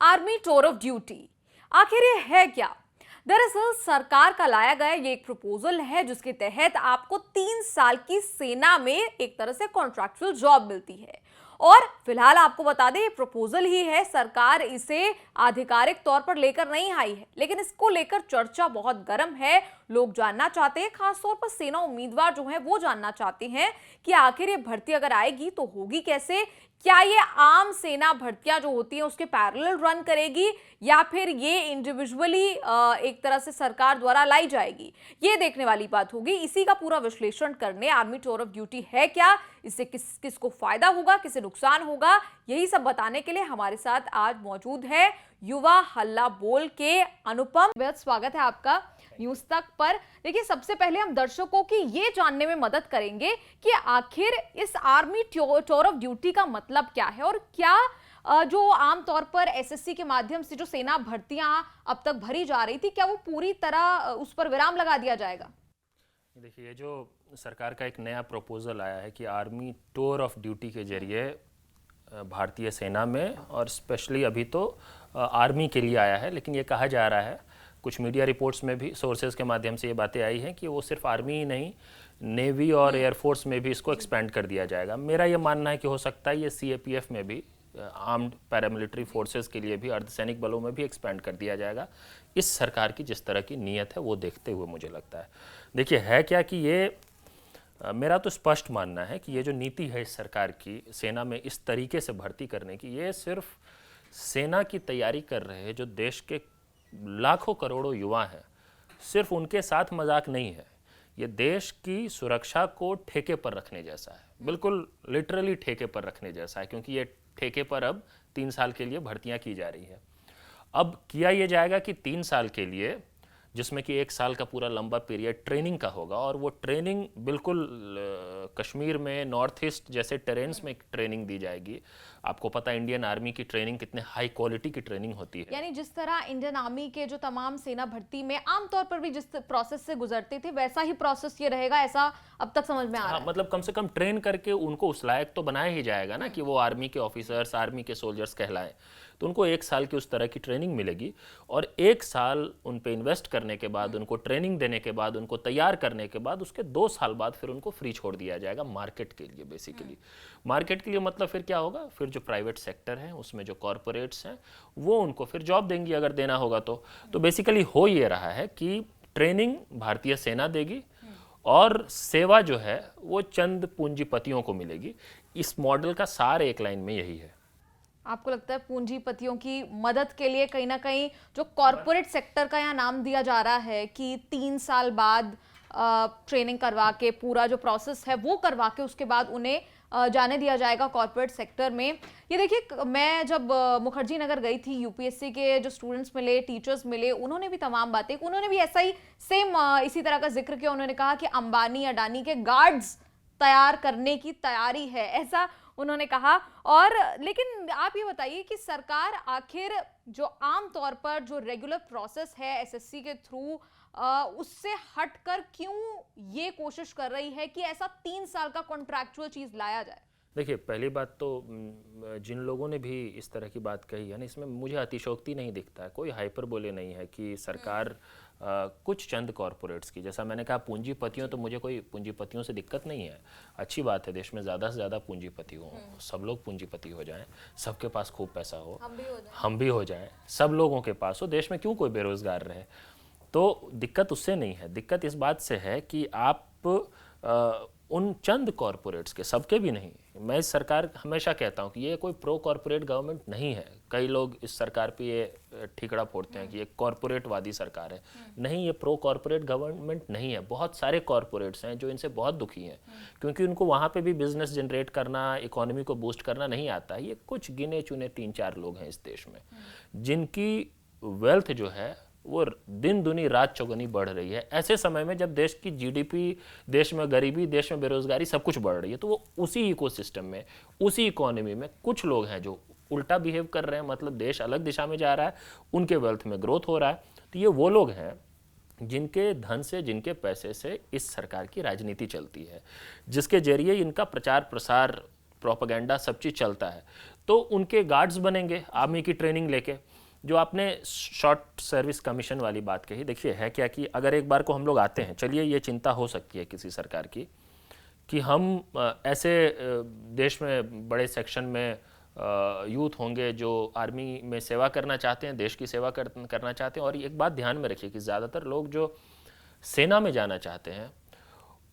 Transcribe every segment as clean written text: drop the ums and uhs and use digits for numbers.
Army tour of duty. आखिर ये है क्या? दरअसल सरकार का लाया गया ये एक प्रपोजल है जिसके तहत आपको 3 साल की सेना में एक तरह से कॉन्ट्रैक्चुअल जॉब मिलती है। और फिलहाल आपको बता दें ये प्रपोजल ही है, सरकार इसे आधिकारिक तौर पर लेकर नहीं आई है, लेकिन इसको लेकर चर्चा बहुत गर्म है। लोग जानना चाहते हैं, खासतौर पर सेना उम्मीदवार जो है वो जानना चाहते हैं कि आखिर ये भर्ती अगर आएगी तो होगी कैसे। क्या ये आम सेना भर्तियां जो होती हैं उसके पैरेलल रन करेगी या फिर ये इंडिविजुअली एक तरह से सरकार द्वारा लाई जाएगी, ये देखने वाली बात होगी। इसी का पूरा विश्लेषण करने आर्मी टूर ऑफ ड्यूटी है क्या, इससे किसको फायदा होगा, किसे नुकसान होगा, यही सब बताने के लिए हमारे साथ आज मौजूद है युवा हल्ला बोल के अनुपम। बेहद स्वागत है आपका न्यूज तक पर। देखिए, सबसे पहले हम दर्शकों की ये जानने में मदद करेंगे कि आखिर इस आर्मी टूर ऑफ ड्यूटी का मतलब क्या है और क्या जो आमतौर पर एसएससी के माध्यम से जो सेना भर्तियां अब तक भरी जा रही थी, क्या वो पूरी तरह उस पर विराम लगा दिया जाएगा? देखिए, ये जो सरकार का एक नया प्रपोजल आया है कि आर्मी टूर ऑफ ड्यूटी के जरिए भारतीय सेना में और स्पेशली अभी तो आर्मी के लिए आया है, लेकिन ये कहा जा रहा है, कुछ मीडिया रिपोर्ट्स में भी सोर्सेज के माध्यम से ये बातें आई हैं कि वो सिर्फ आर्मी ही नहीं, नेवी और एयरफोर्स में भी इसको एक्सपेंड कर दिया जाएगा। मेरा ये मानना है कि हो सकता है ये सीएपीएफ में भी, आर्म्ड पैरामिलिट्री फोर्सेस के लिए भी, अर्धसैनिक बलों में भी एक्सपेंड कर दिया जाएगा। इस सरकार की जिस तरह की नीयत है वो देखते हुए मुझे लगता है। देखिए, है क्या कि ये मेरा तो स्पष्ट मानना है कि ये जो नीति है इस सरकार की सेना में इस तरीके से भर्ती करने की, ये सिर्फ सेना की तैयारी कर रहे हैं जो देश के लाखों करोड़ों युवा हैं, सिर्फ उनके साथ मजाक नहीं है। ये देश की सुरक्षा को ठेके पर रखने जैसा है, बिल्कुल लिटरली ठेके पर रखने जैसा है, क्योंकि ये ठेके पर अब 3 साल के लिए भर्तियां की जा रही है। अब किया ये जाएगा कि 3 साल के लिए, जिसमें कि 1 साल का पूरा लंबा पीरियड ट्रेनिंग का होगा, और वो ट्रेनिंग बिल्कुल कश्मीर में नॉर्थ ईस्ट जैसे टेरेन्स में ट्रेनिंग दी जाएगी। आपको पता है इंडियन आर्मी की ट्रेनिंग कितने हाई क्वालिटी की ट्रेनिंग होती है। यानी जिस तरह इंडियन आर्मी के जो तमाम सेना भर्ती में आमतौर पर भी जिस प्रोसेस से गुजरते थे, वैसा ही प्रोसेस ये रहेगा, ऐसा अब तक समझ में आ रहा है। मतलब कम से कम ट्रेन करके उनको उस लायक तो बनाया ही जाएगा ना कि वो आर्मी के ऑफिसर्स, आर्मी के सोल्जर्स कहलाएं। तो उनको 1 साल की उस तरह की ट्रेनिंग मिलेगी, और 1 साल उन पे इन्वेस्ट करने के बाद, उनको ट्रेनिंग देने के बाद, उनको तैयार करने के बाद, उसके 2 साल बाद फिर उनको फ्री छोड़ दिया जाएगा मार्केट के लिए। बेसिकली मार्केट के लिए मतलब फिर क्या होगा, फिर जो प्राइवेट सेक्टर है उसमें जो कॉरपोरेट्स हैं वो उनको फिर जॉब देंगी अगर देना होगा तो बेसिकली हो ये रहा है कि ट्रेनिंग भारतीय सेना देगी और सेवा जो है वो चंद पूंजीपतियों को मिलेगी। इस मॉडल का सार एक लाइन में यही है। आपको लगता है पूंजीपतियों की मदद के लिए कहीं ना कहीं जो कॉरपोरेट सेक्टर का यहाँ नाम दिया जा रहा है कि 3 साल बाद ट्रेनिंग करवा के, पूरा जो प्रोसेस है वो करवा के उसके बाद उन्हें जाने दिया जाएगा कॉर्पोरेट सेक्टर में। ये देखिए, मैं जब मुखर्जी नगर गई थी, यूपीएससी के जो स्टूडेंट्स मिले, टीचर्स मिले, उन्होंने भी तमाम बातें, उन्होंने भी ऐसा ही सेम इसी तरह का जिक्र किया। उन्होंने कहा कि अंबानी अडानी के गार्ड्स तैयार करने की तैयारी है, ऐसा उन्होंने कहा। और लेकिन आप ये बताइए कि सरकार आखिर जो आम तौर पर जो रेगुलर प्रोसेस है एसएससी के थ्रू, उससे हटकर क्यों ये कोशिश कर रही है कि ऐसा 3 साल का कॉन्ट्रैक्चुअल चीज लाया जाए? देखिए, पहली बात तो जिन लोगों ने भी इस तरह की बात कही है ना, इसमें मुझे अतिशयोक्ति नहीं दिखता है, कोई हाइपरबोले नहीं है कि सरकार कुछ चंद कॉरपोरेट्स की, जैसा मैंने कहा पूंजीपतियों, तो मुझे कोई पूंजीपतियों से दिक्कत नहीं है। अच्छी बात है, देश में ज़्यादा से ज़्यादा पूंजीपति हो, सब लोग पूंजीपति हो जाएं, सबके पास खूब पैसा हो, हम भी हो जाएं, सब लोगों के पास हो, देश में क्यों कोई बेरोजगार रहे। तो दिक्कत उससे नहीं है, दिक्कत इस बात से है कि आप उन चंद कॉरपोरेट्स के, सबके भी नहीं। मैं इस सरकार हमेशा कहता हूं कि ये कोई प्रो कॉरपोरेट गवर्नमेंट नहीं है। कई लोग इस सरकार पे ये ठिकड़ा फोड़ते हैं कि ये कॉरपोरेट वादी सरकार है। नहीं, ये प्रो कॉरपोरेट गवर्नमेंट नहीं है। बहुत सारे कॉरपोरेट्स हैं जो इनसे बहुत दुखी हैं, क्योंकि उनको वहाँ पे भी बिजनेस जनरेट करना, इकोनॉमी को बूस्ट करना नहीं आता। ये कुछ गिने चुने 3-4 लोग हैं इस देश में जिनकी वेल्थ जो है वो दिन दुनी रात चौगुनी बढ़ रही है। ऐसे समय में जब देश की जीडीपी, देश में गरीबी, देश में बेरोजगारी, सब कुछ बढ़ रही है, तो वो उसी इकोसिस्टम में, उसी इकोनॉमी में कुछ लोग हैं जो उल्टा बिहेव कर रहे हैं, मतलब देश अलग दिशा में जा रहा है, उनके वेल्थ में ग्रोथ हो रहा है। तो ये वो लोग हैं जिनके धन से, जिनके पैसे से इस सरकार की राजनीति चलती है, जिसके जरिए इनका प्रचार प्रसार प्रोपेगेंडा सब चीज़ चलता है, तो उनके गार्ड्स बनेंगे आर्मी की ट्रेनिंग लेके। जो आपने शॉर्ट सर्विस कमीशन वाली बात कही, देखिए है क्या कि अगर एक बार को हम लोग आते हैं, चलिए ये चिंता हो सकती है किसी सरकार की कि हम ऐसे देश में बड़े सेक्शन में यूथ होंगे जो आर्मी में सेवा करना चाहते हैं, देश की सेवा करना चाहते हैं। और एक बात ध्यान में रखिए कि ज़्यादातर लोग जो सेना में जाना चाहते हैं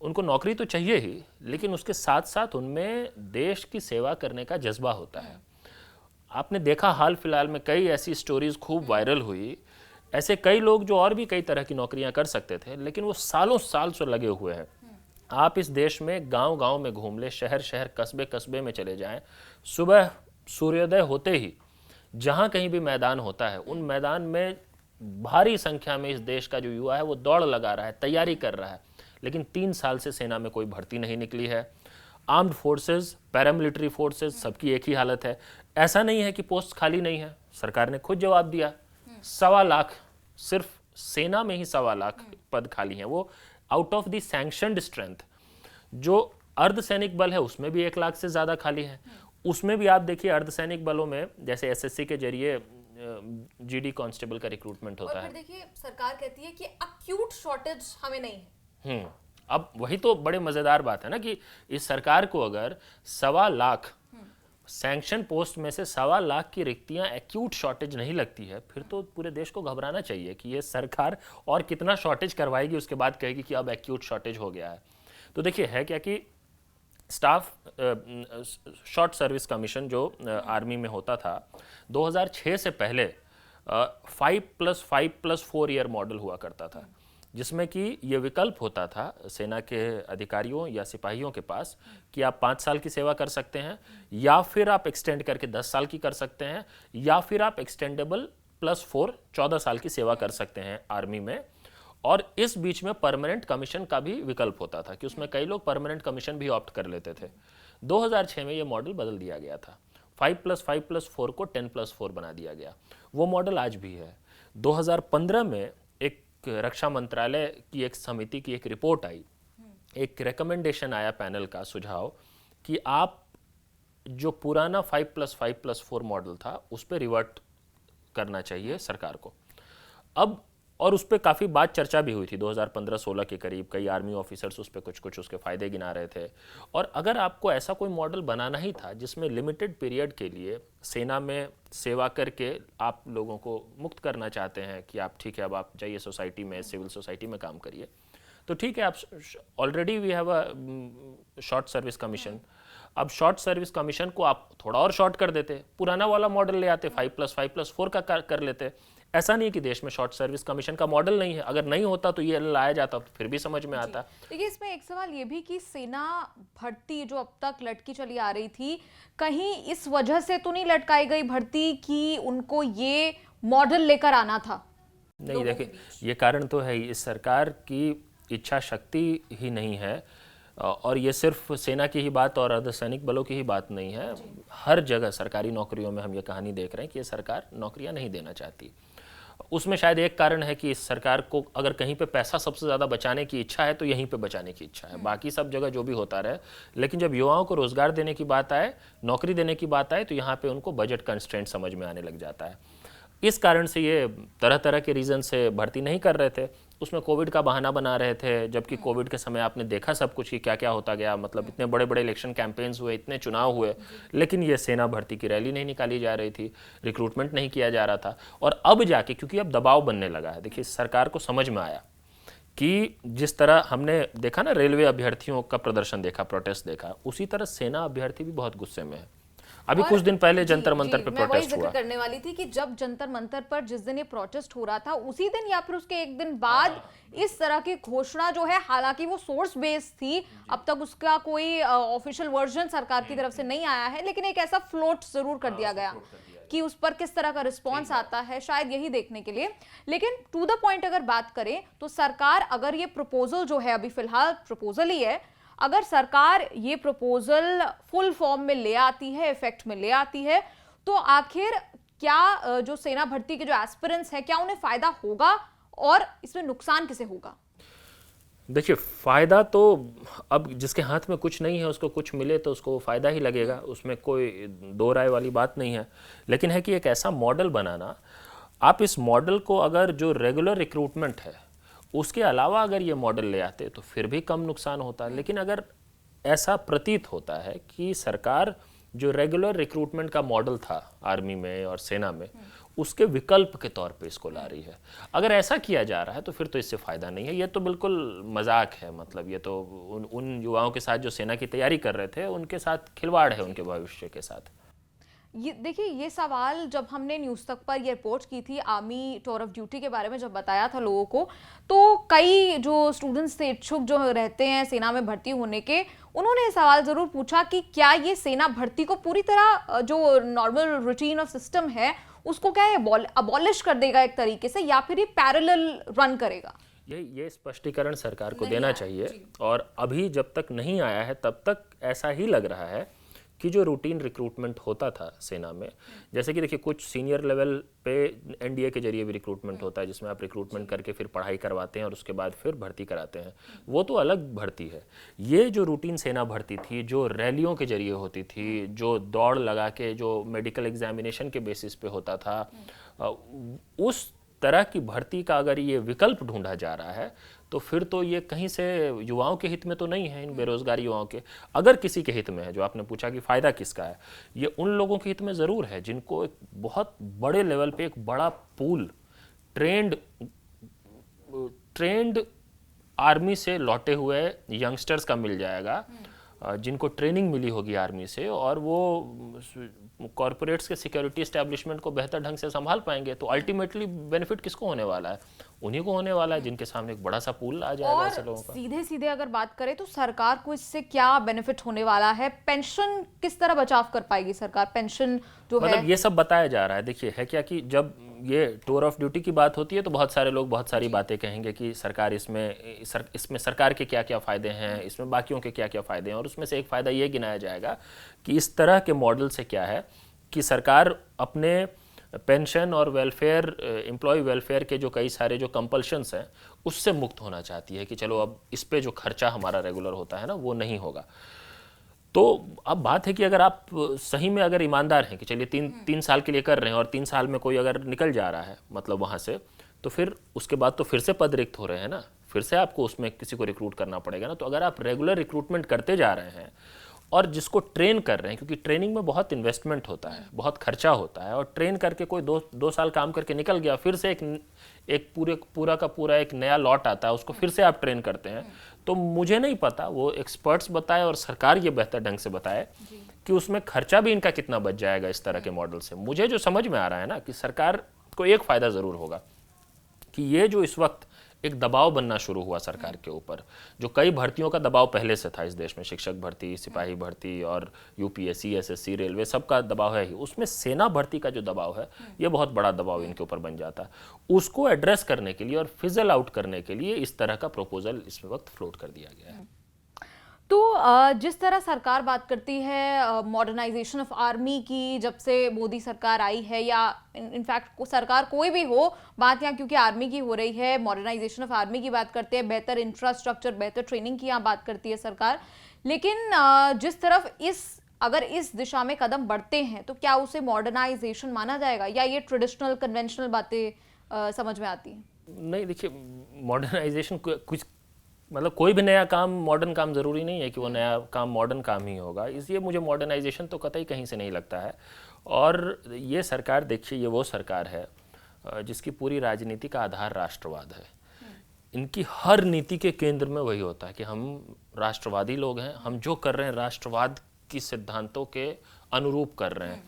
उनको नौकरी तो चाहिए ही, लेकिन उसके साथ साथ उनमें देश की सेवा करने का जज्बा होता है। आपने देखा हाल फिलहाल में कई ऐसी स्टोरीज खूब वायरल हुई, ऐसे कई लोग जो और भी कई तरह की नौकरियां कर सकते थे लेकिन वो सालों साल से लगे हुए हैं। आप इस देश में गांव गांव में घूम ले, शहर शहर कस्बे कस्बे में चले जाएं, सुबह सूर्योदय होते ही जहां कहीं भी मैदान होता है उन मैदान में भारी संख्या में इस देश का जो युवा है वो दौड़ लगा रहा है, तैयारी कर रहा है। लेकिन 3 साल से सेना में कोई भर्ती नहीं निकली है। आर्म्ड फोर्सेस, पैरामिलिट्री फोर्सेस, सबकी एक ही हालत है। ऐसा नहीं है कि पोस्ट खाली नहीं है, सरकार ने खुद जवाब दिया, 1.25 लाख, सिर्फ सेना में ही 1.25 लाख पद खाली हैं। वो out of the sanctioned strength. जो अर्धसैनिक बल है उसमें भी 1 लाख से ज़्यादा खाली है। उसमें भी आप देखिए अर्धसैनिक बलों में जैसे एसएससी के जरिए जीडी कांस्टेबल का रिक्रूटमेंट होता है। और फिर देखिए सरकार कहती है कि अक्यूट शॉर्टेज हमें नहीं है। अब वही तो बड़े मजेदार बात है ना कि इस सरकार को अगर 1.25 लाख सैंक्शन पोस्ट में से 1.25 लाख की रिक्तियां एक्यूट शॉर्टेज नहीं लगती है, फिर तो पूरे देश को घबराना चाहिए कि ये सरकार और कितना शॉर्टेज करवाएगी, उसके बाद कहेगी कि अब एक्यूट शॉर्टेज हो गया है। तो देखिए है क्या कि स्टाफ शॉर्ट सर्विस कमीशन जो आर्मी में होता था 2006 से पहले 5+5+4 ईयर मॉडल हुआ करता था, जिसमें कि ये विकल्प होता था सेना के अधिकारियों या सिपाहियों के पास कि आप 5 साल की सेवा कर सकते हैं, या फिर आप एक्सटेंड करके 10 साल की कर सकते हैं, या फिर आप एक्सटेंडेबल +4 14 साल की सेवा कर सकते हैं आर्मी में। और इस बीच में परमानेंट कमीशन का भी विकल्प होता था कि उसमें कई लोग परमानेंट कमीशन भी ऑप्ट कर लेते थे। 2006 में ये मॉडल बदल दिया गया था, 5+5+4 को 10+4 बना दिया गया। वो मॉडल आज भी है। 2015 में एक रक्षा मंत्रालय की एक समिति की एक रिपोर्ट आई, एक रिकमेंडेशन आया पैनल का सुझाव कि आप जो पुराना 5+5+4 मॉडल था उस पर रिवर्ट करना चाहिए सरकार को। अब और उस पर काफ़ी बात चर्चा भी हुई थी 2015-16 के करीब, कई आर्मी ऑफिसर्स उस पर कुछ उसके फ़ायदे गिना रहे थे। और अगर आपको ऐसा कोई मॉडल बनाना ही था जिसमें लिमिटेड पीरियड के लिए सेना में सेवा करके आप लोगों को मुक्त करना चाहते हैं कि आप ठीक है अब आप जाइए सोसाइटी में, सिविल सोसाइटी में काम करिए, तो ठीक है, आप already we have a short service commission. अब शॉर्ट सर्विस कमीशन को आप थोड़ा और शॉर्ट कर देते, पुराना वाला मॉडल ले आते, 5+5+4 का कर लेते। ऐसा नहीं है कि देश में शॉर्ट सर्विस कमीशन का मॉडल नहीं है, अगर नहीं होता तो ये लाया जाता तो फिर भी समझ में आता। देखिए इसमें एक सवाल ये भी कि सेना भर्ती जो अब तक लटकी चली आ रही थी, कहीं इस वजह से तो नहीं लटकाई गई भर्ती कि उनको ये मॉडल लेकर आना था? नहीं, देखिए ये कारण तो है, इस सरकार की इच्छा शक्ति ही नहीं है। और ये सिर्फ सेना की ही बात और अर्धसैनिक बलों की ही बात नहीं है, हर जगह सरकारी नौकरियों में हम ये कहानी देख रहे हैं कि ये सरकार नौकरियां नहीं देना चाहती। उसमें शायद एक कारण है कि इस सरकार को अगर कहीं पे पैसा सबसे ज़्यादा बचाने की इच्छा है तो यहीं पे बचाने की इच्छा है, बाकी सब जगह जो भी होता रहे। लेकिन जब युवाओं को रोजगार देने की बात आए, नौकरी देने की बात आए, तो यहाँ पे उनको बजट कंस्ट्रेंट समझ में आने लग जाता है। इस कारण से ये तरह तरह के रीज़न से भर्ती नहीं कर रहे थे। उसमें कोविड का बहाना बना रहे थे, जबकि कोविड के समय आपने देखा सब कुछ कि क्या क्या होता गया, मतलब इतने बड़े बड़े इलेक्शन कैंपेन्स हुए, इतने चुनाव हुए, लेकिन ये सेना भर्ती की रैली नहीं निकाली जा रही थी, रिक्रूटमेंट नहीं किया जा रहा था। और अब जाके क्योंकि अब दबाव बनने लगा है, देखिए सरकार को समझ में आया कि जिस तरह हमने देखा ना रेलवे अभ्यर्थियों का प्रदर्शन देखा, प्रोटेस्ट देखा, उसी तरह सेना अभ्यर्थी भी बहुत गुस्से में है। अभी कुछ दिन पहले जंतर मंतर पे प्रोटेस्ट हुआ। मैं वही जिक्र करने वाली थी कि जब जंतर मंतर पर जिस दिन ये प्रोटेस्ट हो रहा था उसी दिन या फिर उसके एक दिन बाद इस तरह की घोषणा जो है, हालांकि वो सोर्स बेस्ड थी, अब तक उसका कोई ऑफिशियल वर्जन सरकार की तरफ से नहीं आया है, लेकिन एक ऐसा फ्लोट जरूर कर दिया गया कि उस पर किस तरह का रिस्पॉन्स आता है, शायद यही देखने के लिए। लेकिन टू द पॉइंट अगर बात करें तो सरकार अगर ये प्रपोजल जो है, अभी फिलहाल प्रपोजल ही है, अगर सरकार ये प्रपोजल फुल फॉर्म में ले आती है, इफेक्ट में ले आती है, तो आखिर क्या जो सेना भर्ती के जो एस्पिरेंट्स है, क्या उन्हें फायदा होगा और इसमें नुकसान किसे होगा? देखिए, फ़ायदा तो अब जिसके हाथ में कुछ नहीं है उसको कुछ मिले तो उसको फ़ायदा ही लगेगा, उसमें कोई दो राय वाली बात नहीं है। लेकिन है कि एक ऐसा मॉडल बनाना, आप इस मॉडल को अगर जो रेगुलर रिक्रूटमेंट है उसके अलावा अगर ये मॉडल ले आते तो फिर भी कम नुकसान होता। लेकिन अगर ऐसा प्रतीत होता है कि सरकार जो रेगुलर रिक्रूटमेंट का मॉडल था आर्मी में और सेना में, उसके विकल्प के तौर पे इसको ला रही है। अगर ऐसा किया जा रहा है तो फिर तो इससे फ़ायदा नहीं है। ये तो बिल्कुल मजाक है, मतलब ये तो उन युवाओं के साथ जो सेना की तैयारी कर रहे थे उनके साथ खिलवाड़ है, उनके भविष्य के साथ। ये देखिए, ये सवाल जब हमने न्यूज़ तक पर ये रिपोर्ट की थी आर्मी टूर ऑफ ड्यूटी के बारे में, जब बताया था लोगों को, तो कई जो स्टूडेंट्स थे इच्छुक जो रहते हैं सेना में भर्ती होने के, उन्होंने ये सवाल ज़रूर पूछा कि क्या ये सेना भर्ती को पूरी तरह जो नॉर्मल रूटीन ऑफ सिस्टम है उसको क्या ये अबॉलिश कर देगा एक तरीके से, या फिर ये पैरेलल रन करेगा? ये स्पष्टीकरण सरकार को देना चाहिए। और अभी जब तक नहीं आया है तब तक ऐसा ही लग रहा है कि जो रूटीन रिक्रूटमेंट होता था सेना में, जैसे कि देखिए कुछ सीनियर लेवल पे एनडीए के जरिए भी रिक्रूटमेंट होता है, जिसमें आप रिक्रूटमेंट करके फिर पढ़ाई करवाते हैं और उसके बाद फिर भर्ती कराते हैं, वो तो अलग भर्ती है। ये जो रूटीन सेना भर्ती थी, जो रैलियों के जरिए होती थी, जो दौड़ लगा के जो मेडिकल एग्जामिनेशन के बेसिस पे होता था, उस तरह की भर्ती का अगर ये विकल्प ढूंढा जा रहा है तो फिर तो ये कहीं से युवाओं के हित में तो नहीं है, इन बेरोजगार युवाओं के। अगर किसी के हित में है, जो आपने पूछा कि फ़ायदा किसका है, ये उन लोगों के हित में ज़रूर है जिनको एक बहुत बड़े लेवल पे एक बड़ा पूल ट्रेंड ट्रेंड आर्मी से लौटे हुए यंगस्टर्स का मिल जाएगा, जिनको ट्रेनिंग मिली होगी आर्मी से, और वो कॉरपोरेट्स के सिक्योरिटी एस्टेब्लिशमेंट को बेहतर ढंग से संभाल पाएंगे। तो अल्टीमेटली बेनिफिट किसको होने वाला है? उन्हीं को होने वाला है जिनके सामने एक बड़ा सा पूल आ जाएगा ऐसे लोगों का। सीधे सीधे अगर बात करें तो सरकार को इससे क्या बेनिफिट होने वाला है? पेंशन किस तरह बचाव कर पाएगी सरकार? पेंशन जो है, मतलब ये सब बताया जा रहा है। देखिए है क्या कि जब ये टूर ऑफ ड्यूटी की बात होती है तो बहुत सारे लोग बहुत सारी बातें कहेंगे कि सरकार इसमें सरकार के क्या क्या फ़ायदे हैं, इसमें बाकियों के क्या क्या फ़ायदे हैं, और उसमें से एक फ़ायदा ये गिनाया जाएगा कि इस तरह के मॉडल से क्या है कि सरकार अपने पेंशन और वेलफेयर, एम्प्लॉय वेलफेयर के जो कई सारे जो कंपल्शंस हैं उससे मुक्त होना चाहती है कि चलो अब इस पे जो खर्चा हमारा रेगुलर होता है ना वो नहीं होगा। तो अब बात है कि अगर आप सही में अगर ईमानदार हैं कि चलिए तीन साल के लिए कर रहे हैं और 3 साल में कोई अगर निकल जा रहा है मतलब वहाँ से, तो फिर उसके बाद तो फिर से पद रिक्त हो रहे हैं ना, फिर से आपको उसमें किसी को रिक्रूट करना पड़ेगा ना। तो अगर आप रेगुलर रिक्रूटमेंट करते जा रहे हैं और जिसको ट्रेन कर रहे हैं, क्योंकि ट्रेनिंग में बहुत इन्वेस्टमेंट होता है, बहुत खर्चा होता है, और ट्रेन करके कोई दो साल काम करके निकल गया, फिर से एक पूरा का पूरा एक नया लॉट आता है, उसको फिर से आप ट्रेन करते हैं। तो मुझे नहीं पता, वो एक्सपर्ट्स बताए और सरकार ये बेहतर ढंग से बताए कि उसमें खर्चा भी इनका कितना बच जाएगा इस तरह के मॉडल से। मुझे जो समझ में आ रहा है ना कि सरकार को एक फ़ायदा ज़रूर होगा कि ये जो इस वक्त एक दबाव बनना शुरू हुआ सरकार के ऊपर, जो कई भर्तियों का दबाव पहले से था इस देश में, शिक्षक भर्ती, सिपाही भर्ती और यूपीएससी, एसएससी, रेलवे, सबका दबाव है ही, उसमें सेना भर्ती का जो दबाव है ये बहुत बड़ा दबाव इनके ऊपर बन जाता है। उसको एड्रेस करने के लिए और फिजल आउट करने के लिए इस तरह का प्रपोजल इस वक्त फ्लोट कर दिया गया है। तो जिस तरह सरकार बात करती है मॉडर्नाइजेशन ऑफ आर्मी की, जब से मोदी सरकार आई है, या इनफैक्ट सरकार कोई भी हो, बात यहाँ क्योंकि आर्मी की हो रही है, मॉडर्नाइजेशन ऑफ आर्मी की बात करते हैं, बेहतर इंफ्रास्ट्रक्चर, बेहतर ट्रेनिंग की यहाँ बात करती है सरकार। लेकिन जिस तरफ अगर इस दिशा में कदम बढ़ते हैं तो क्या उसे मॉडर्नाइजेशन माना जाएगा, या ये ट्रेडिशनल कन्वेंशनल बातें समझ में आती हैं? नहीं, देखिए मॉडर्नाइजेशन कुछ मतलब कोई भी नया काम, मॉडर्न काम ज़रूरी नहीं है कि वो नया काम मॉडर्न काम ही होगा, इसलिए मुझे मॉडर्नाइजेशन तो कतई कहीं से नहीं लगता है। और ये सरकार देखिए, ये वो सरकार है जिसकी पूरी राजनीति का आधार राष्ट्रवाद है। इनकी हर नीति के केंद्र में वही होता है कि हम राष्ट्रवादी लोग हैं, हम जो कर रहे हैं राष्ट्रवाद की सिद्धांतों के अनुरूप कर रहे हैं।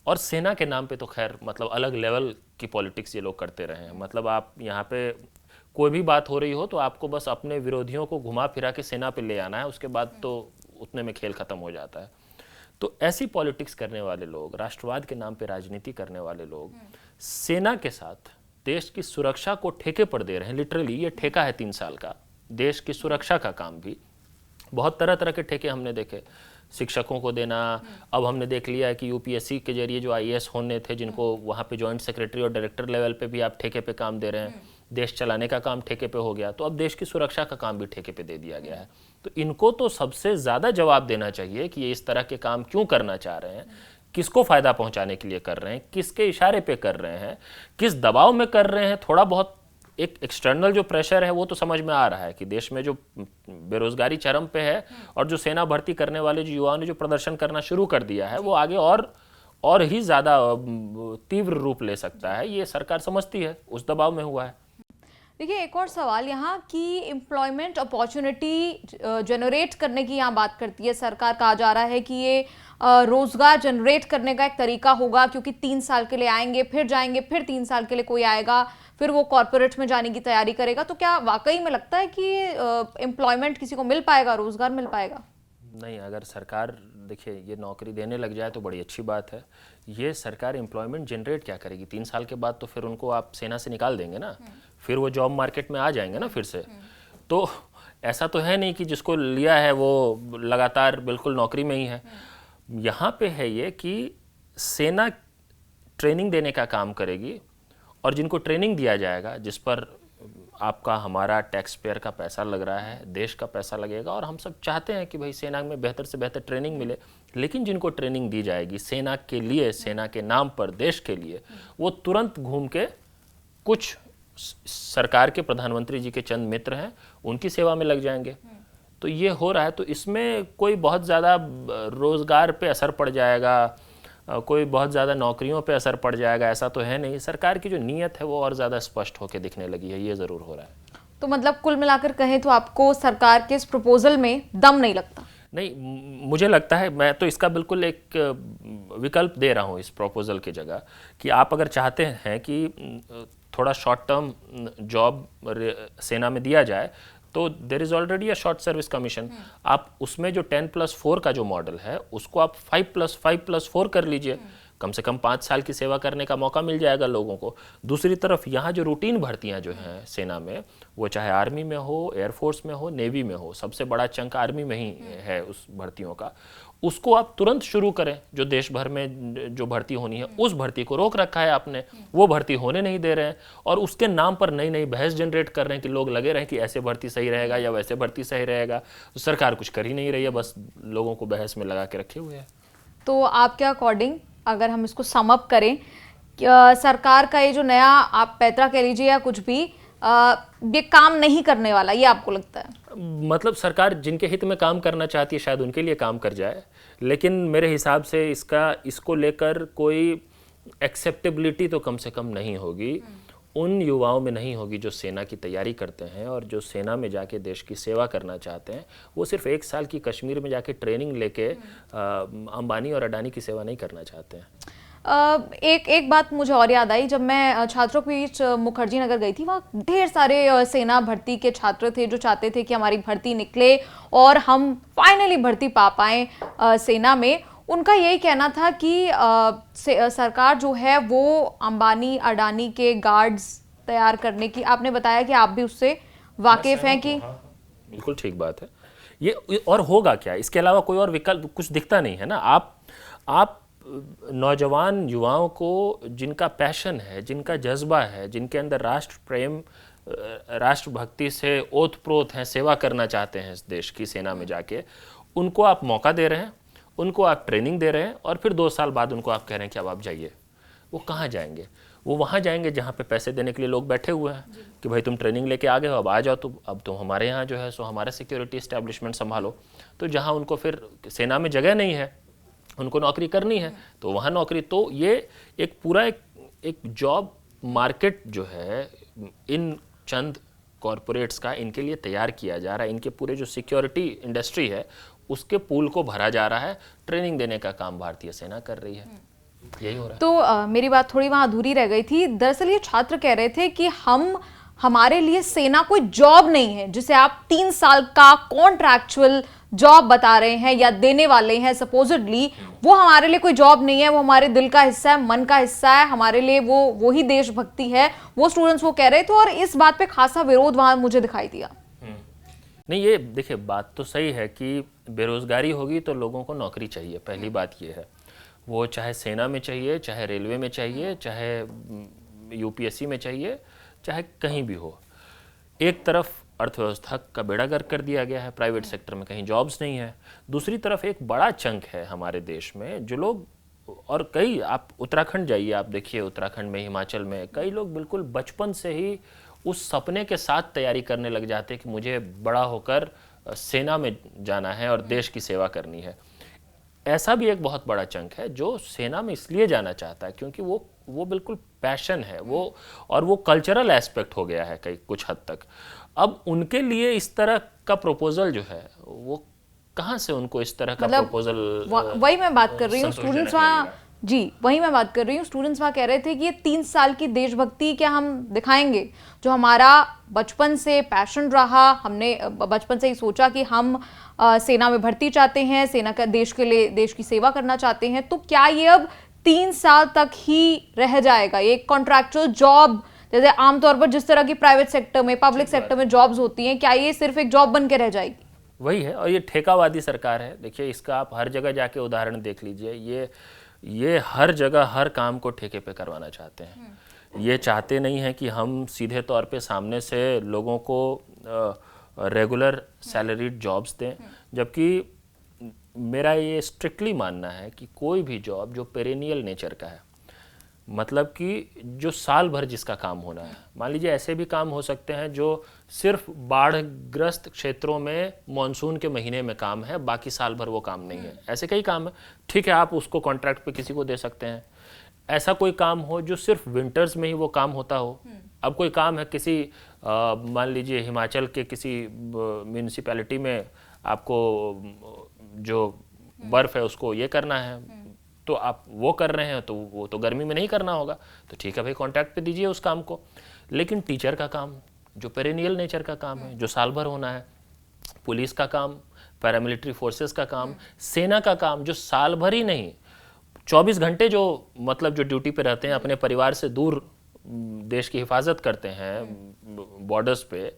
और सेना के नाम पे तो खैर मतलब अलग लेवल की पॉलिटिक्स ये लोग करते रहे हैं। मतलब आप यहाँ पे कोई भी बात हो रही हो तो आपको बस अपने विरोधियों को घुमा फिरा के सेना पे ले आना है, उसके बाद तो उतने में खेल खत्म हो जाता है। तो ऐसी पॉलिटिक्स करने वाले लोग, राष्ट्रवाद के नाम पे राजनीति करने वाले लोग सेना के साथ देश की सुरक्षा को ठेके पर दे रहे हैं। लिटरली ये ठेका है 3 साल का, देश की सुरक्षा का काम भी। बहुत तरह तरह के ठेके हमने देखे, शिक्षकों को देना, अब हमने देख लिया है कि यूपीएससी के जरिए जो आईएएस होने थे, जिनको वहाँ पे जॉइंट सेक्रेटरी और डायरेक्टर लेवल पे भी आप ठेके पे काम दे रहे हैं। देश चलाने का काम ठेके पे हो गया, तो अब देश की सुरक्षा का काम भी ठेके पे दे दिया गया है। तो इनको तो सबसे ज़्यादा जवाब देना चाहिए कि ये इस तरह के काम क्यों करना चाह रहे हैं, किसको फ़ायदा पहुंचाने के लिए कर रहे हैं, किसके इशारे पे कर रहे हैं, किस दबाव में कर रहे हैं। थोड़ा बहुत एक एक्सटर्नल जो प्रेशर है वो तो समझ में आ रहा है कि देश में जो बेरोजगारी चरम पे है और जो सेना भर्ती करने वाले जो युवाओं ने जो प्रदर्शन करना शुरू कर दिया है वो आगे और ही ज़्यादा तीव्र रूप ले सकता है। ये सरकार समझती है, उस दबाव में हुआ है। देखिए, एक और सवाल यहाँ कि एम्प्लॉयमेंट अपॉर्चुनिटी जनरेट करने की यहाँ बात करती है सरकार। कहा जा रहा है कि ये रोजगार जनरेट करने का एक तरीका होगा, क्योंकि 3 साल के लिए आएंगे, फिर जाएंगे, फिर 3 साल के लिए कोई आएगा, फिर वो कॉर्पोरेट में जाने की तैयारी करेगा। तो क्या वाकई में लगता है कि एम्प्लॉयमेंट किसी को मिल पाएगा, रोजगार मिल पाएगा? नहीं, अगर सरकार देखिए ये नौकरी देने लग जाए तो बड़ी अच्छी बात है। ये सरकार एम्प्लॉयमेंट जनरेट क्या करेगी? 3 साल के बाद तो फिर उनको आप सेना से निकाल देंगे ना, फिर वो जॉब मार्केट में आ जाएंगे ना फिर से। तो ऐसा तो है नहीं कि जिसको लिया है वो लगातार बिल्कुल नौकरी में ही है। यहाँ पे है ये कि सेना ट्रेनिंग देने का काम करेगी और जिनको ट्रेनिंग दिया जाएगा, जिस पर आपका हमारा टैक्स पेयर का पैसा लग रहा है, देश का पैसा लगेगा, और हम सब चाहते हैं कि भाई सेना में बेहतर से बेहतर ट्रेनिंग मिले, लेकिन जिनको ट्रेनिंग दी जाएगी सेना के लिए, सेना के नाम पर, देश के लिए, वो तुरंत घूम के कुछ सरकार के प्रधानमंत्री जी के चंद मित्र हैं उनकी सेवा में लग जाएंगे। तो ये हो रहा है। तो इसमें कोई बहुत ज़्यादा रोज़गार पे असर पड़ जाएगा, कोई बहुत ज़्यादा नौकरियों पे असर पड़ जाएगा, ऐसा तो है नहीं। सरकार की जो नीयत है वो और ज़्यादा स्पष्ट होकर दिखने लगी है, ये ज़रूर हो रहा है। तो मतलब कुल मिलाकर कहें तो आपको सरकार के इस प्रपोजल में दम नहीं लगता? नहीं, मुझे लगता है, मैं तो इसका बिल्कुल एक विकल्प दे रहा हूँ इस प्रपोजल की जगह, कि आप अगर चाहते हैं कि थोड़ा शॉर्ट टर्म जॉब सेना में दिया जाए तो there is already a short service commission. आप उसमें जो 10+4 का जो मॉडल है उसको आप 5+5+4 कर लीजिए। कम से कम 5 साल की सेवा करने का मौका मिल जाएगा लोगों को। दूसरी तरफ यहाँ जो रूटीन भर्तियाँ जो हैं सेना में, वो चाहे आर्मी में हो, एयरफोर्स में हो, नेवी में हो, सबसे बड़ा चंक आर्मी में ही है उस भर्तियों का, उसको आप तुरंत शुरू करें। जो देश भर में जो भर्ती होनी है उस भर्ती को रोक रखा है आपने, वो भर्ती होने नहीं दे रहे हैं, और उसके नाम पर नई नई बहस जनरेट कर रहे हैं कि लोग लगे रहे कि ऐसे भर्ती सही रहेगा या वैसे भर्ती सही रहेगा। तो सरकार कुछ कर ही नहीं रही है, बस लोगों को बहस में लगा के रखे हुए है। तो आपके अकॉर्डिंग अगर हम इसको सम अप करें, सरकार का ये जो नया आप पैतरा कह लीजिए या कुछ भी, ये काम नहीं करने वाला, ये आपको लगता है? मतलब सरकार जिनके हित में काम करना चाहती है शायद उनके लिए काम कर जाए, लेकिन मेरे हिसाब से इसको लेकर कोई एक्सेप्टेबिलिटी तो कम से कम नहीं होगी, उन युवाओं में नहीं होगी जो सेना की तैयारी करते हैं और जो सेना में जाके देश की सेवा करना चाहते हैं। वो सिर्फ 1 साल की कश्मीर में जाके ट्रेनिंग लेके अंबानी और अडानी की सेवा नहीं करना चाहते हैं। एक बात मुझे और याद आई, जब मैं छात्रों के बीच मुखर्जी नगर गई थी, वहाँ ढेर सारे सेना भर्ती के छात्र थे जो चाहते थे कि हमारी भर्ती निकले और हम फाइनली भर्ती पा पाएँ सेना में। उनका यही कहना था कि सरकार जो है वो अंबानी अडानी के गार्ड्स तैयार करने की, आपने बताया कि आप भी उससे वाकिफ हैं कि बिल्कुल ठीक बात है ये। और होगा क्या, इसके अलावा कोई और विकल्प कुछ दिखता नहीं है ना। आप नौजवान युवाओं को जिनका पैशन है, जिनका जज्बा है, जिनके अंदर राष्ट्र प्रेम, राष्ट्रभक्ति से ओतप्रोत हैं, सेवा करना चाहते हैं इस देश की सेना में जाके, उनको आप मौका दे रहे हैं, उनको आप ट्रेनिंग दे रहे हैं, और फिर 2 साल बाद उनको आप कह रहे हैं कि अब आप जाइए। वो कहाँ जाएंगे? वो वहाँ जाएंगे जहाँ पे पैसे देने के लिए लोग बैठे हुए हैं कि भाई तुम ट्रेनिंग लेके आ गए हो, अब आ जाओ, तो अब तुम हमारे यहाँ जो है सो हमारा सिक्योरिटी इस्टेब्लिशमेंट संभालो। तो जहाँ उनको फिर सेना में जगह नहीं है, उनको नौकरी करनी है, तो वहाँ नौकरी। तो ये एक पूरा एक जॉब मार्केट जो है इन चंद कॉरपोरेट्स का इनके लिए तैयार किया जा रहा है। इनके पूरे जो सिक्योरिटी इंडस्ट्री है उसके पूल को भरा जा रहा है। ट्रेनिंग देने का काम भारतीय सेना कर रही है, यही हो रहा है। तो मेरी बात थोड़ी वहाँ अधूरी रह गई थी। दरअसल ये छात्र कह रहे थे कि हमारे लिए सेना कोई जॉब नहीं है, जिसे आप 3 साल का कॉन्ट्रैक्चुअल जॉब बता रहे हैं या देने वाले हैं सपोजिटली, वो हमारे लिए कोई जॉब नहीं है, वो हमारे दिल का हिस्सा है, मन का हिस्सा है, हमारे लिए वो ही देशभक्ति है। वो स्टूडेंट्स वो कह रहे थे और इस बात पे खासा विरोध वहां मुझे दिखाई दिया। नहीं, ये देखिए बात तो सही है कि बेरोजगारी होगी तो लोगों को नौकरी चाहिए, पहली बात ये है। वो चाहे सेना में चाहिए, चाहे रेलवे में चाहिए, चाहे यूपीएससी में चाहिए, चाहे कहीं भी हो, एक तरफ अर्थव्यवस्था का बेड़ा गर्क कर दिया गया है, प्राइवेट सेक्टर में कहीं जॉब्स नहीं है, दूसरी तरफ एक बड़ा चंक है हमारे देश में जो लोग, और कई, आप उत्तराखंड जाइए, आप देखिए उत्तराखंड में, हिमाचल में कई लोग बिल्कुल बचपन से ही उस सपने के साथ तैयारी करने लग जाते हैं कि मुझे बड़ा होकर सेना में जाना है और देश की सेवा करनी है। ऐसा भी एक बहुत बड़ा चंक है जो सेना में इसलिए जाना चाहता है क्योंकि वो बिल्कुल पैशन है वो, और वो कल्चरल एस्पेक्ट हो गया है कई कुछ हद तक। अब उनके लिए इस तरह का प्रपोजल जो है वो कहाँ से उनको इस तरह का प्रपोजल, वही मैं बात कर रही हूँ। स्टूडेंट्स वहाँ, जी वही मैं बात कर रही हूँ, स्टूडेंट्स वहाँ कह रहे थे कि ये 3 साल की देशभक्ति क्या हम दिखाएंगे, जो हमारा बचपन से पैशन रहा, हमने बचपन से ही सोचा कि हम सेना में भर्ती चाहते हैं, सेना का देश के लिए, देश की सेवा करना चाहते हैं, तो क्या ये अब 3 साल तक ही रह जाएगा? ये कॉन्ट्रैक्चुअल जॉब, जैसे आमतौर पर जिस तरह की प्राइवेट सेक्टर में, पब्लिक सेक्टर में जॉब्स होती हैं, क्या ये सिर्फ एक जॉब बन के रह जाएगी? वही है, और ये ठेकावादी सरकार है। देखिए इसका आप हर जगह जाके उदाहरण देख लीजिए, ये हर जगह हर काम को ठेके पे करवाना चाहते हैं। ये चाहते नहीं हैं कि हम सीधे तौर पे सामने से लोगों को रेगुलर सैलरीड जॉब्स दें, जबकि मेरा ये स्ट्रिक्टली मानना है कि कोई भी जॉब जो पेरेनियल नेचर का है, मतलब कि जो साल भर जिसका काम होना है, मान लीजिए ऐसे भी काम हो सकते हैं जो सिर्फ बाढ़ग्रस्त क्षेत्रों में मॉनसून के महीने में काम है, बाकी साल भर वो काम नहीं है, ऐसे कई काम है, ठीक है, आप उसको कॉन्ट्रैक्ट पे किसी को दे सकते हैं। ऐसा कोई काम हो जो सिर्फ विंटर्स में ही वो काम होता हो। अब कोई काम है किसी, मान लीजिए हिमाचल के किसी म्यूनिसिपैलिटी में आपको जो बर्फ़ है उसको ये करना है, तो आप वो कर रहे हैं, तो वो तो गर्मी में नहीं करना होगा, तो ठीक है भाई, कॉन्ट्रैक्ट पे दीजिए उस काम को। लेकिन टीचर का काम जो पेरेनियल नेचर का काम है, जो साल भर होना है, पुलिस का काम, पैरामिलिट्री फोर्सेस का काम, सेना का काम जो साल भर ही नहीं 24 घंटे जो, मतलब जो ड्यूटी पे रहते हैं, अपने परिवार से दूर देश की हिफाजत करते हैं बॉर्डर्स पे,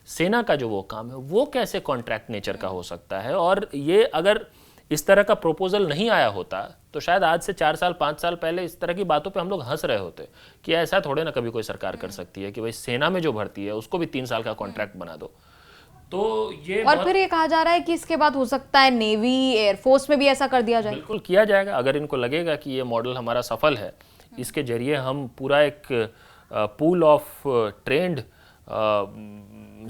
सेना का जो वो काम है, वो कैसे कॉन्ट्रैक्ट नेचर का हो सकता है? और ये अगर इस तरह का प्रपोजल नहीं आया होता तो शायद आज से 4 साल 5 साल पहले इस तरह की बातों पे हम लोग हंस रहे होते कि ऐसा थोड़े ना कभी कोई सरकार कर सकती है कि भाई सेना में जो भर्ती है उसको भी 3 साल का कॉन्ट्रैक्ट बना दो। तो ये और फिर ये कहा जा रहा है कि इसके बाद हो सकता है नेवी, एयरफोर्स में भी ऐसा कर दिया जाए। बिल्कुल किया जाएगा, अगर इनको लगेगा कि ये मॉडल हमारा सफल है, इसके जरिए हम पूरा एक pool of trained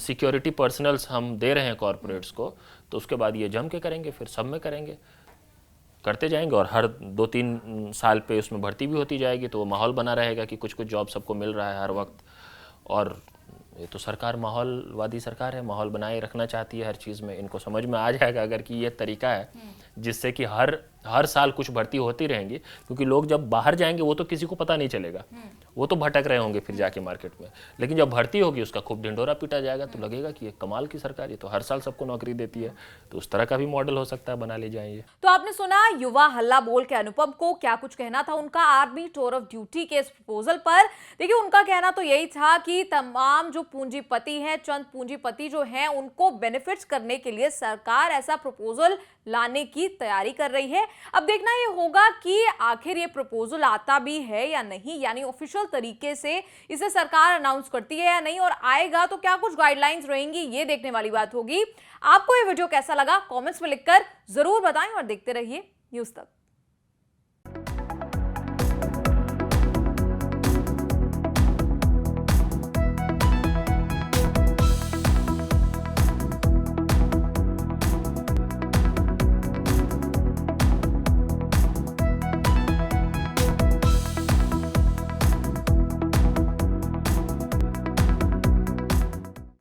security personnels हम दे रहे हैं कॉरपोरेट्स को, तो उसके बाद ये जम के करेंगे, फिर सब में करेंगे, करते जाएंगे, और हर 2-3 साल पे उसमें भर्ती भी होती जाएगी, तो वो माहौल बना रहेगा कि कुछ कुछ जॉब सबको मिल रहा है हर वक्त। और ये तो सरकार माहौलवादी सरकार है, माहौल बनाए रखना चाहती है हर चीज़ में। इनको समझ में आ जाएगा अगर कि ये तरीका है जिससे कि हर साल कुछ भर्ती होती रहेंगी, क्योंकि लोग जब बाहर जाएंगे वो तो किसी को पता नहीं चलेगा, वो तो भटक रहे होंगे फिर जाके मार्केट में, लेकिन जब भर्ती होगी उसका खूब ढिंढोरा पीटा जाएगा, तो लगेगा कि ये कमाल की सरकार, ये तो हर साल सबको नौकरी देती है। तो उस तरह का भी मॉडल हो सकता है, बना ले जाएंगे। तो आपने सुना युवा हल्ला बोल के अनुपम को क्या कुछ कहना था उनका आर्मी टूर ऑफ ड्यूटी के इस प्रपोजल पर। देखिए उनका कहना तो यही था कि तमाम जो पूंजीपति हैं, चंद पूंजीपति जो हैं, उनको बेनिफिट्स करने के लिए सरकार ऐसा प्रपोजल लाने की तैयारी कर रही है। अब देखना ये होगा कि आखिर ये प्रपोजल आता भी है या नहीं, यानी ऑफिशियल तरीके से इसे सरकार अनाउंस करती है या नहीं, और आएगा तो क्या कुछ गाइडलाइंस रहेंगी, ये देखने वाली बात होगी। आपको ये वीडियो कैसा लगा कमेंट्स में लिखकर जरूर बताएं और देखते रहिए न्यूज़ तक।